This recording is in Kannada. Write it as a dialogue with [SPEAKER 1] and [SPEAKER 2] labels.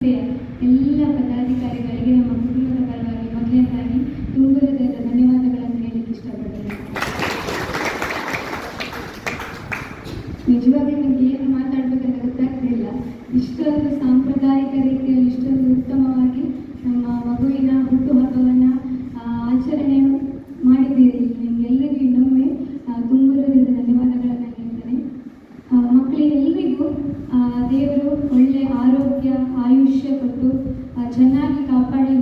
[SPEAKER 1] ಎಲ್ಲ ಪದಾಧಿಕಾರಿಗಳಿಗೆ ನಮ್ಮ ಕುಟುಂಬದ ಪರವಾಗಿ ಮೊದಲನೇದಾಗಿ ತುಂಬ ಹೃದಯದ ಧನ್ಯವಾದಗಳನ್ನು ಹೇಳಲಿಕ್ಕೆ ಇಷ್ಟಪಡ್ತೇನೆ. ನಿಜವಾಗ್ಲೂ ನನಗೆ ಏನು ಮಾತಾಡಬೇಕಂತ ಗೊತ್ತಾಗ್ತಿಲ್ಲ. ಇಷ್ಟೊಂದು ಸಾಂಪ್ರದಾಯಿಕ ರೀತಿಯಲ್ಲಿ ಇಷ್ಟೊಂದು ಉತ್ತಮವಾಗಿ ನಮ್ಮ ಮಗುವಿನ ಹುಟ್ಟುಹಬ್ಬವನ್ನು ಆಚರಣೆ ಮಾಡಿದ್ದೀರಿ. ನಿಮಗೆಲ್ಲರಿಗೂ ಇನ್ನೊಮ್ಮೆ ತುಂಬ ಹೃದಯದ ಧನ್ಯವಾದಗಳನ್ನು ಹೇಳ್ತೇನೆ. ಮಕ್ಕಳಿಗೆಲ್ಲರಿಗೂ ದೇವರು ಒಳ್ಳೆಯ ಆರೋಗ್ಯ ಆಯುಷ್ಯ ಕೊಟ್ಟು ಚೆನ್ನಾಗಿ ಕಾಪಾಡಿ